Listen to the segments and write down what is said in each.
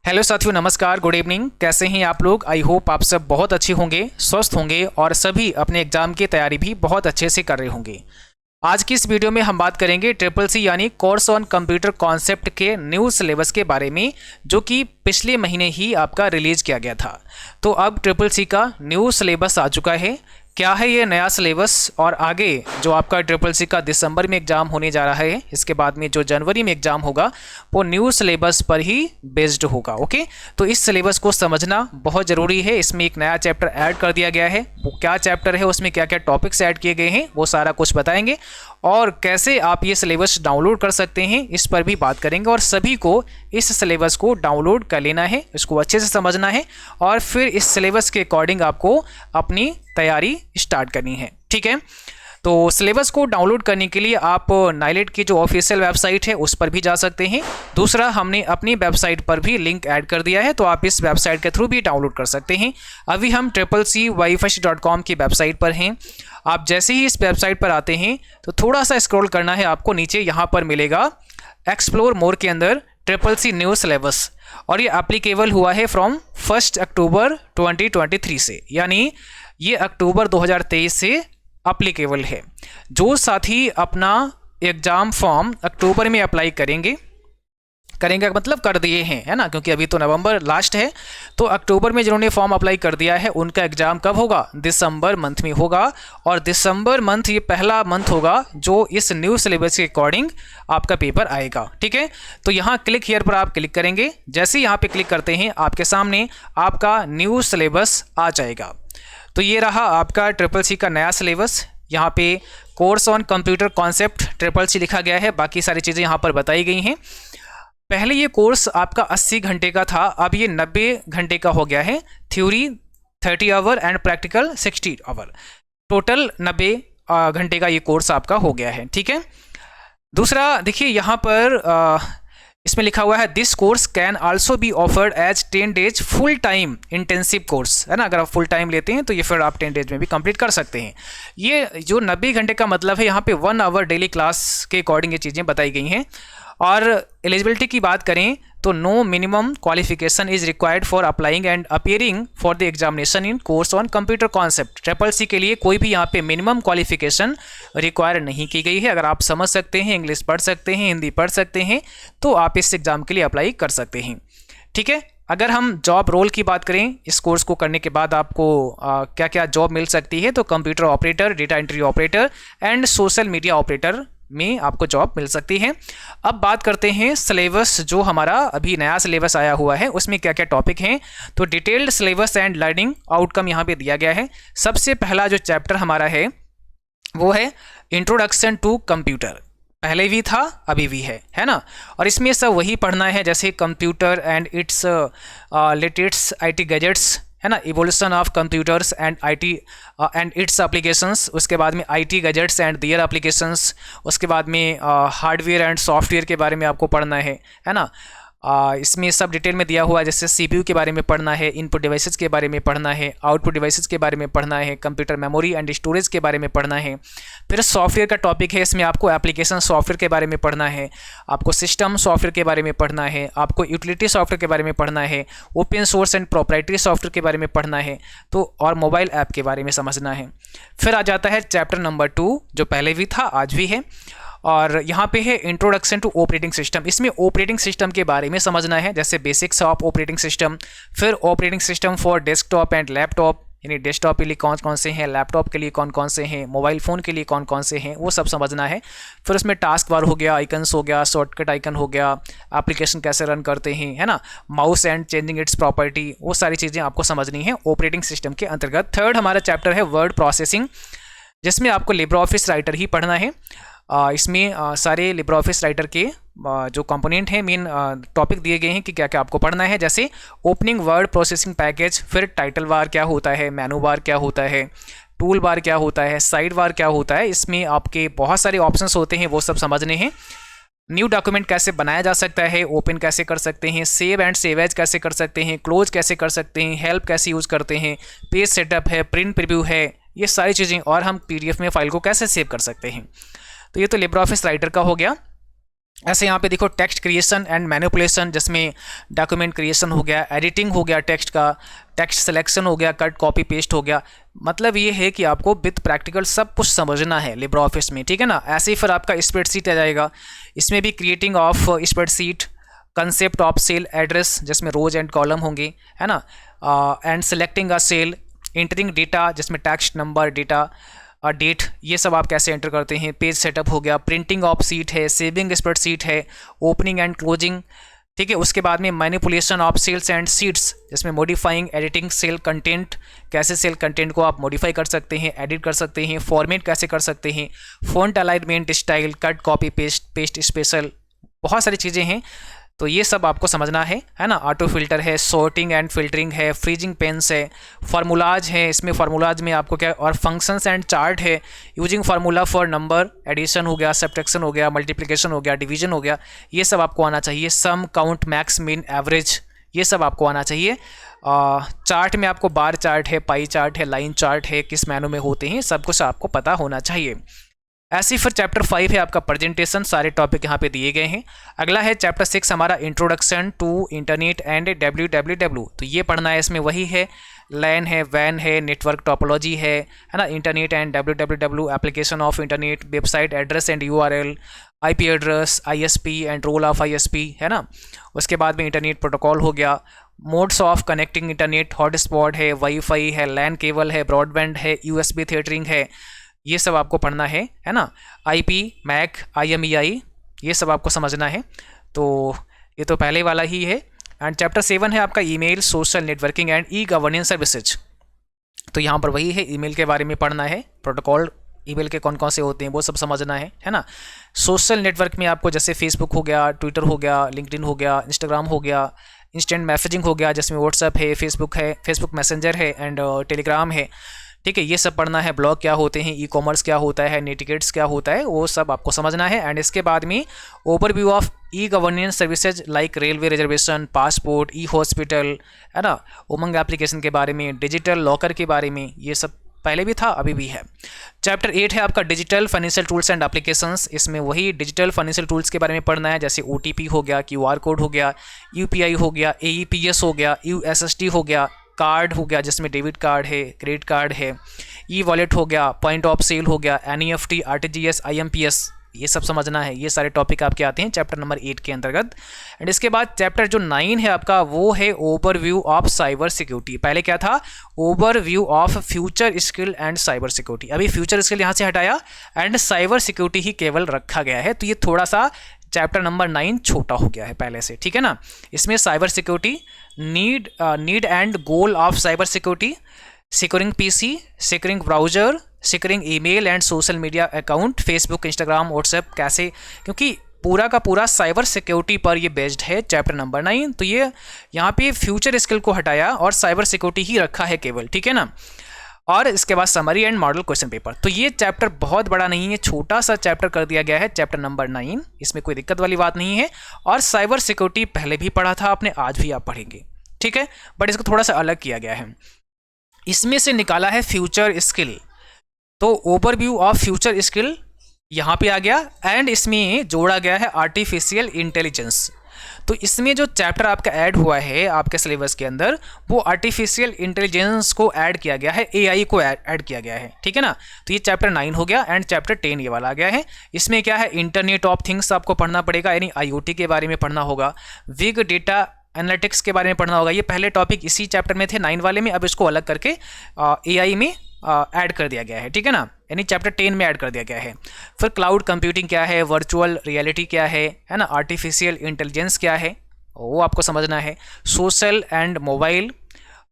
Hello साथियों, नमस्कार, good evening. कैसे हैं आप लोग? आई होप आप सब बहुत अच्छे होंगे, स्वस्थ होंगे और सभी अपने एग्जाम की तैयारी भी बहुत अच्छे से कर रहे होंगे। आज की इस वीडियो में हम बात करेंगे ट्रिपल सी यानी कोर्स ऑन कंप्यूटर कॉन्सेप्ट के न्यू सिलेबस के बारे में, जो कि पिछले महीने ही आपका रिलीज किया गया था। तो अब ट्रिपल सी का न्यू सिलेबस आ चुका है। क्या है ये नया सिलेबस और आगे जो आपका ट्रिपल सी का दिसंबर में एग्ज़ाम होने जा रहा है, इसके बाद में जो जनवरी में एग्ज़ाम होगा वो न्यू सिलेबस पर ही बेस्ड होगा। ओके, तो इस सिलेबस को समझना बहुत ज़रूरी है। इसमें एक नया चैप्टर ऐड कर दिया गया है। वो क्या चैप्टर है, उसमें क्या क्या टॉपिक्स ऐड किए गए हैं, वो सारा कुछ बताएंगे और कैसे आप ये सिलेबस डाउनलोड कर सकते हैं इस पर भी बात करेंगे। और सभी को इस सिलेबस को डाउनलोड कर लेना है, इसको अच्छे से समझना है और फिर इस सिलेबस के अकॉर्डिंग आपको अपनी तैयारी स्टार्ट करनी है। ठीक है, तो सिलेबस को डाउनलोड करने के लिए आप नाइलेट की जो ऑफिशियल वेबसाइट है उस पर भी जा सकते हैं। दूसरा, हमने अपनी वेबसाइट पर भी लिंक ऐड कर दिया है, तो आप इस वेबसाइट के थ्रू भी डाउनलोड कर सकते हैं। अभी हम CCCYFirst.com की वेबसाइट पर हैं। आप जैसे ही इस वेबसाइट पर आते हैं तो थोड़ा सा स्क्रॉल करना है आपको, नीचे यहाँ पर मिलेगा एक्सप्लोर मोर के अंदर ट्रिपल सी न्यू सिलेबस, और ये एप्लीकेबल हुआ है फ्रॉम 1 अक्टूबर 2023 से, यानी ये अक्टूबर 2023 से अप्लीकेबल है। जो साथी अपना एग्ज़ाम फॉर्म अक्टूबर में अप्लाई करेंगे मतलब कर दिए हैं, है ना, क्योंकि अभी तो नवंबर लास्ट है, तो अक्टूबर में जिन्होंने फॉर्म अप्लाई कर दिया है उनका एग्ज़ाम कब होगा? दिसंबर मंथ में होगा। और दिसंबर मंथ ये पहला मंथ होगा जो इस न्यू सिलेबस के अकॉर्डिंग आपका पेपर आएगा। ठीक है, तो यहाँ क्लिक हियर पर आप क्लिक करेंगे। जैसे ही यहाँ पे क्लिक करते हैं आपके सामने आपका न्यू सिलेबस आ जाएगा। तो ये रहा आपका ट्रिपल सी का नया सिलेबस। यहाँ पे course on computer concept triple C लिखा गया है, बाकी सारी चीज़ें यहाँ पर बताई गई हैं। पहले ये कोर्स आपका 80 घंटे का था, अब ये 90 घंटे का हो गया है। Theory 30 hour and practical 60 hour, total 90 घंटे का ये कोर्स आपका हो गया है। ठीक है, दूसरा देखिए यहाँ पर इसमें लिखा हुआ है this course can also be offered as 10 days full time intensive course, है ना। अगर आप फुल टाइम लेते हैं तो ये फिर आप 10 डेज में भी कंप्लीट कर सकते हैं। ये जो 90 घंटे का मतलब है, यहाँ पे 1 आवर डेली क्लास के अकॉर्डिंग ये चीज़ें बताई गई हैं। और एलिजिबिलिटी की बात करें तो no minimum qualification is required for applying and appearing for the examination in course on computer concept. Triple C के लिए कोई भी यहाँ पे मिनिमम क्वालिफिकेशन रिक्वायर नहीं की गई है। अगर आप समझ सकते हैं, इंग्लिश पढ़ सकते हैं, हिंदी पढ़ सकते हैं, तो आप इस एग्ज़ाम के लिए अप्लाई कर सकते हैं। ठीक है, अगर हम जॉब रोल की बात करें, इस कोर्स को करने के बाद आपको क्या क्या जॉब मिल सकती है, तो computer operator, data entry operator and social media operator में आपको जॉब मिल सकती है। अब बात करते हैं सिलेबस, जो हमारा अभी नया सिलेबस आया हुआ है उसमें क्या क्या टॉपिक हैं। तो detailed syllabus and learning outcome यहाँ पे दिया गया है। सबसे पहला जो चैप्टर हमारा है वो है इंट्रोडक्शन टू कंप्यूटर। पहले भी था, अभी भी है ना। और इसमें सब वही पढ़ना है जैसे computer and its latest IT gadgets, है ना, evolution of computers and IT and its applications. उसके बाद में IT gadgets and their applications. उसके बाद में हार्डवेयर एंड सॉफ्टवेयर के बारे में आपको पढ़ना है ना। इसमें सब डिटेल में दिया हुआ है, जैसे CPU के बारे में पढ़ना है, इनपुट डिवाइसेस के बारे में पढ़ना है, आउटपुट डिवाइसेस के बारे में पढ़ना है, कंप्यूटर मेमोरी एंड स्टोरेज के बारे में पढ़ना है। फिर सॉफ्टवेयर का टॉपिक है, इसमें आपको एप्लीकेशन सॉफ्टवेयर के बारे में पढ़ना है, आपको सिस्टम सॉफ्टवेयर के बारे में पढ़ना है, आपको यूटिलिटी सॉफ्टवेयर के बारे में पढ़ना है, open source and proprietary software के बारे में पढ़ना है, तो और मोबाइल ऐप के बारे में समझना है। फिर आ जाता है चैप्टर नंबर 2, जो पहले भी था आज भी है, और यहाँ पे है इंट्रोडक्शन टू ऑपरेटिंग सिस्टम। इसमें ऑपरेटिंग सिस्टम के बारे में समझना है, जैसे बेसिक्स ऑफ ऑपरेटिंग सिस्टम। फिर operating system for desktop and laptop, यानी डेस्कटॉप के लिए कौन कौन से हैं, लैपटॉप के लिए कौन कौन से हैं, मोबाइल फ़ोन के लिए कौन कौन से हैं, वो सब समझना है। फिर उसमें टास्क बार हो गया, आइकन्स हो गया, शॉर्टकट आइकन हो गया, एप्लीकेशन कैसे रन करते हैं, है ना, mouse and changing it's property, वो सारी चीज़ें आपको समझनी है ऑपरेटिंग सिस्टम के अंतर्गत। थर्ड हमारा चैप्टर है वर्ड प्रोसेसिंग, जिसमें आपको लिब्रे ऑफिस राइटर ही पढ़ना है। इसमें सारे लिब्रे ऑफिस राइटर के जो कंपोनेंट हैं, मेन टॉपिक दिए गए हैं कि क्या क्या आपको पढ़ना है, जैसे ओपनिंग वर्ड प्रोसेसिंग पैकेज, फिर टाइटल बार क्या होता है, मेनू बार क्या होता है, टूल बार क्या होता है, साइड बार क्या होता है। इसमें आपके बहुत सारे ऑप्शंस होते हैं, वो सब समझने हैं। न्यू डॉक्यूमेंट कैसे बनाया जा सकता है, ओपन कैसे कर सकते हैं, सेव एंड सेव एज कैसे कर सकते हैं, क्लोज कैसे कर सकते हैं, हेल्प कैसे यूज़ करते हैं, पेज सेटअप है, प्रिंट प्रीव्यू है, ये सारी चीज़ें, और हम PDF में फाइल को कैसे सेव कर सकते हैं। तो ये तो लिब्रे ऑफिस राइटर का हो गया। ऐसे यहाँ पे देखो टेक्स्ट क्रिएशन एंड मैनिपुलेशन, जिसमें डॉक्यूमेंट क्रिएशन हो गया, एडिटिंग हो गया टेक्स्ट का, टेक्स्ट सिलेक्शन हो गया, कट कॉपी पेस्ट हो गया। मतलब ये है कि आपको विद प्रैक्टिकल सब कुछ समझना है लिब्रा ऑफिस में, ठीक है ना। ऐसे ही फिर आपका स्प्रेडशीट आ जाएगा, इसमें भी creating of spreadsheet, concept of cell address जिसमें रोज एंड कॉलम होंगे, है ना, and selecting a cell, entering data जिसमें टेक्स्ट नंबर, डेटा, डेट, ये सब आप कैसे एंटर करते हैं। पेज सेटअप हो गया, प्रिंटिंग ऑफ सीट है, सेविंग स्प्रेडशीट है, ओपनिंग एंड क्लोजिंग, ठीक है। उसके बाद में manipulation of cells and sheets, जिसमें मॉडिफाइंग एडिटिंग सेल कंटेंट, कैसे सेल कंटेंट को आप मॉडिफाई कर सकते हैं, एडिट कर सकते हैं, फॉर्मेट कैसे कर सकते हैं, font alignment style, cut copy paste special, बहुत सारी चीज़ें हैं। तो ये सब आपको समझना है ना। ऑटो फिल्टर है, सॉर्टिंग एंड फिल्टरिंग है, फ्रीजिंग पेन्स है, फार्मूलाज है, इसमें फार्मूलाज में आपको क्या, और फंक्शंस एंड चार्ट है, using formula for number, addition हो गया, सब्ट्रैक्शन हो गया, मल्टीप्लिकेशन हो गया, डिवीजन हो गया, ये सब आपको आना चाहिए। सम, काउंट, मैक्स, मीन, एवरेज, ये सब आपको आना चाहिए। चार्ट में आपको बार चार्ट है, पाई चार्ट है, लाइन चार्ट है, किस मैनू में होते हैं, सब कुछ आपको पता होना चाहिए। ऐसे ही फिर चैप्टर 5 है आपका प्रेजेंटेशन, सारे टॉपिक यहाँ पे दिए गए हैं। अगला है चैप्टर 6 हमारा introduction to internet and WWW, तो ये पढ़ना है। इसमें वही है, लैन है, वैन है, नेटवर्क टोपोलॉजी है ना, internet and WWW, application of internet, website address and URL, IP address, ISP and role of ISP, है ना। उसके बाद में इंटरनेट प्रोटोकॉल हो गया, modes of connecting internet, hotspot है, वाईफाई है, लैन केबल है, ब्रॉडबैंड है, USB थिएटरिंग है, ये सब आपको पढ़ना है ना। IP, मैक, IMEI, ये सब आपको समझना है। तो ये तो पहले वाला ही है। एंड चैप्टर 7 है आपका email, social networking and governance services, तो यहाँ पर वही है, ईमेल के बारे में पढ़ना है, प्रोटोकॉल ईमेल के कौन कौन से होते हैं वो सब समझना है ना। सोशल नेटवर्क में आपको जैसे फेसबुक हो गया, ट्विटर हो गया, लिंक्डइन हो गया, इंस्टाग्राम हो गया, इंस्टेंट मैसेजिंग हो गया जिसमें व्हाट्सएप है, फेसबुक मैसेंजर है एंड टेलीग्राम है, ठीक है, ये सब पढ़ना है। ब्लॉग क्या होते हैं, ई-कॉमर्स क्या होता है, नेटिकेट्स क्या होता है, वो सब आपको समझना है। एंड इसके बाद में overview of governance services like railway reservation, passport, hospital, है ना, उमंग एप्लीकेशन के बारे में, डिजिटल लॉकर के बारे में, ये सब पहले भी था अभी भी है। चैप्टर 8 है आपका digital financial tools and applications, इसमें वही डिजिटल फाइनेंशियल टूल्स के बारे में पढ़ना है, जैसे OTP हो गया, QR कोड हो गया, UPI हो गया, AEPS हो गया, USSD हो गया, कार्ड हो गया जिसमें डेबिट कार्ड है, क्रेडिट कार्ड है, वॉलेट हो गया, पॉइंट ऑफ सेल हो गया, NEFT, RTGS, IMPS, ये सब समझना है। ये सारे टॉपिक आपके आते हैं चैप्टर नंबर 8 के अंतर्गत। एंड इसके बाद चैप्टर जो 9 है आपका, वो है ओवरव्यू ऑफ साइबर सिक्योरिटी। पहले क्या था, overview of future skill and cyber security, अभी फ्यूचर स्किल यहाँ से हटाया एंड साइबर सिक्योरिटी ही केवल रखा गया है। तो ये थोड़ा सा चैप्टर नंबर 9 छोटा हो गया है पहले से, ठीक है ना। इसमें cyber security, need and goal of cyber security, securing PC, securing browser, securing email and social media account, Facebook, Instagram, WhatsApp, कैसे, क्योंकि पूरा का पूरा साइबर सिक्योरिटी पर ये बेस्ड है चैप्टर नंबर 9। तो ये यहाँ पे फ्यूचर स्किल को हटाया और साइबर सिक्योरिटी ही रखा है केवल, ठीक है ना। और इसके बाद summary and model question paper. तो ये चैप्टर बहुत बड़ा नहीं है, छोटा सा चैप्टर कर दिया गया है चैप्टर नंबर 9, इसमें कोई दिक्कत वाली बात नहीं है। और साइबर सिक्योरिटी पहले भी पढ़ा था आपने, आज भी आप पढ़ेंगे, ठीक है, बट इसको थोड़ा सा अलग किया गया है। इसमें से निकाला है फ्यूचर स्किल, तो ओवरव्यू ऑफ फ्यूचर स्किल यहाँ पे आ गया एंड इसमें जोड़ा गया है आर्टिफिशियल इंटेलिजेंस। तो इसमें जो चैप्टर आपका ऐड हुआ है आपके सिलेबस के अंदर, वो आर्टिफिशियल इंटेलिजेंस को ऐड किया गया है, AI को ऐड किया गया है, ठीक है ना। तो ये चैप्टर 9 हो गया एंड चैप्टर 10 ये वाला आ गया है। इसमें क्या है, इंटरनेट ऑफ थिंग्स आपको पढ़ना पड़ेगा, यानी IoT के बारे में पढ़ना होगा, बिग डेटा एनालिटिक्स के बारे में पढ़ना होगा। ये पहले टॉपिक इसी चैप्टर में थे 9 वाले में, अब इसको अलग करके AI में ऐड कर दिया गया है, ठीक है ना, यानी चैप्टर 10 में ऐड कर दिया गया है। फिर क्लाउड कंप्यूटिंग क्या है, वर्चुअल रियलिटी क्या है ना, आर्टिफिशियल इंटेलिजेंस क्या है, वो आपको समझना है। Social and mobile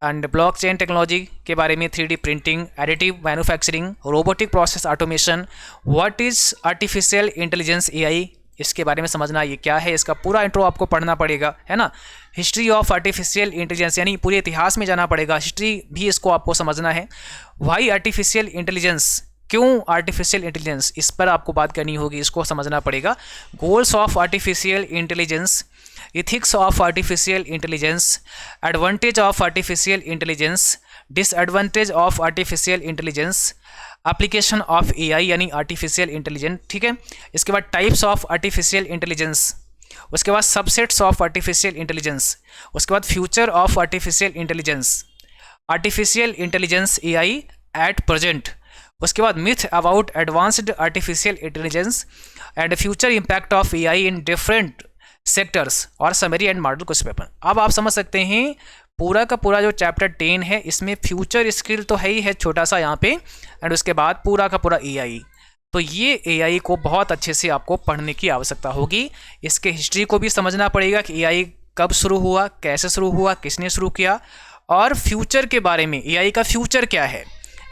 and blockchain technology के बारे में, 3D printing, additive manufacturing, robotic process automation, what is artificial intelligence AI, इसके बारे में समझना ये क्या है, इसका पूरा इंट्रो आपको पढ़ना पड़ेगा, है ना। हिस्ट्री ऑफ आर्टिफिशियल इंटेलिजेंस, यानी पूरे इतिहास में जाना पड़ेगा, हिस्ट्री भी इसको आपको समझना है। वाई आर्टिफिशियल इंटेलिजेंस, क्यों आर्टिफिशियल इंटेलिजेंस, इस पर आपको बात करनी होगी, इसको समझना पड़ेगा। Goals of artificial intelligence, ethics of artificial intelligence, advantage of artificial intelligence, disadvantage of artificial intelligence, application of AI यानी आर्टिफिशियल इंटेलिजेंस, ठीक है। इसके बाद टाइप्स ऑफ आर्टिफिशियल इंटेलिजेंस, उसके बाद सबसेट्स ऑफ आर्टिफिशियल इंटेलिजेंस, उसके बाद future of artificial intelligence, artificial intelligence AI at present, उसके बाद myth about advanced artificial intelligence and future impact of AI in different sectors और summary and model question paper. अब आप समझ सकते हैं पूरा का पूरा जो चैप्टर 10 है इसमें फ्यूचर स्किल तो है ही है छोटा सा यहाँ पे, एंड उसके बाद पूरा का पूरा एआई। तो ये एआई को बहुत अच्छे से आपको पढ़ने की आवश्यकता होगी। इसके हिस्ट्री को भी समझना पड़ेगा कि एआई कब शुरू हुआ, कैसे शुरू हुआ, किसने शुरू किया, और फ्यूचर के बारे में एआई का फ्यूचर क्या है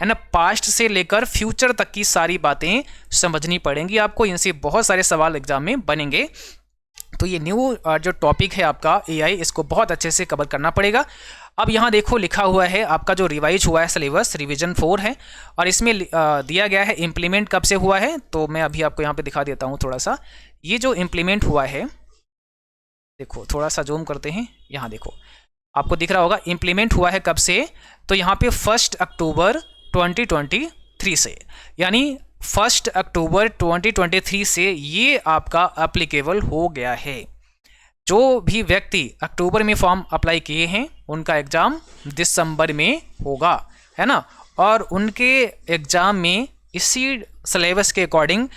ना, पास्ट से लेकर फ्यूचर तक की सारी बातें समझनी पड़ेंगी आपको। इनसे बहुत सारे सवाल एग्जाम में बनेंगे। तो ये न्यू जो टॉपिक है आपका एआई, इसको बहुत अच्छे से कवर करना पड़ेगा। अब यहाँ देखो लिखा हुआ है आपका जो रिवाइज हुआ है सिलेबस, रिवीजन 4 है, और इसमें दिया गया है इम्प्लीमेंट कब से हुआ है। तो मैं अभी आपको यहाँ पे दिखा देता हूँ थोड़ा सा। ये जो इम्प्लीमेंट हुआ है, देखो थोड़ा सा जूम करते हैं, यहाँ देखो आपको दिख रहा होगा इम्प्लीमेंट हुआ है कब से। तो यहाँ पे 1 अक्टूबर 2023 से, यानी 1 अक्टूबर 2023 से ये आपका एप्लीकेबल हो गया है। जो भी व्यक्ति अक्टूबर में फॉर्म अप्लाई किए हैं उनका एग्ज़ाम दिसंबर में होगा, है ना, और उनके एग्ज़ाम में इसी सिलेबस के अकॉर्डिंग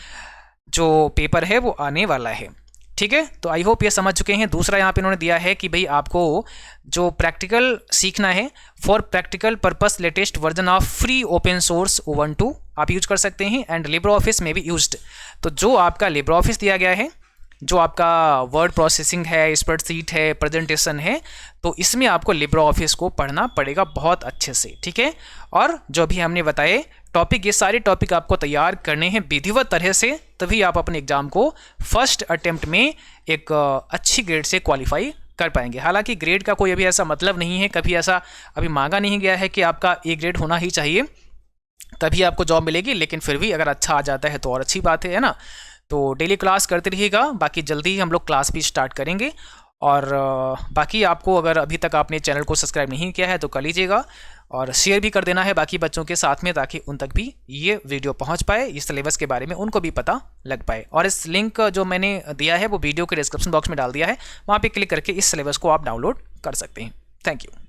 जो पेपर है वो आने वाला है, ठीक है। तो आई होप ये समझ चुके हैं। दूसरा यहाँ पे इन्होंने दिया है कि भाई आपको जो प्रैक्टिकल सीखना है, for practical purpose latest version of free open source Ubuntu आप यूज कर सकते हैं, एंड लिब्रे ऑफिस में भी यूज्ड। तो जो आपका लिब्रे ऑफिस दिया गया है, जो आपका वर्ड प्रोसेसिंग है, स्प्रेडशीट है, प्रेजेंटेशन है, तो इसमें आपको लिब्रे ऑफिस को पढ़ना पड़ेगा बहुत अच्छे से, ठीक है। और जो भी हमने बताए टॉपिक, ये सारे टॉपिक आपको तैयार करने हैं विधिवत तरह से, तभी आप अपने एग्जाम को फर्स्ट अटेम्प्ट में एक अच्छी ग्रेड से क्वालिफाई कर पाएंगे। हालांकि ग्रेड का कोई अभी ऐसा मतलब नहीं है, कभी ऐसा अभी मांगा नहीं गया है कि आपका ए ग्रेड होना ही चाहिए तभी आपको जॉब मिलेगी, लेकिन फिर भी अगर अच्छा आ जाता है तो और अच्छी बात है ना। तो डेली क्लास करते रहिएगा, बाकी जल्दी ही हम लोग क्लास भी स्टार्ट करेंगे। और बाकी आपको अगर अभी तक आपने चैनल को सब्सक्राइब नहीं किया है तो कर लीजिएगा, और शेयर भी कर देना है बाकी बच्चों के साथ में, ताकि उन तक भी ये वीडियो पहुंच पाए, इस सिलेबस के बारे में उनको भी पता लग पाए। और इस लिंक जो मैंने दिया है वो वीडियो के डिस्क्रिप्शन बॉक्स में डाल दिया है, वहाँ पे क्लिक करके इस सिलेबस को आप डाउनलोड कर सकते हैं। Thank you.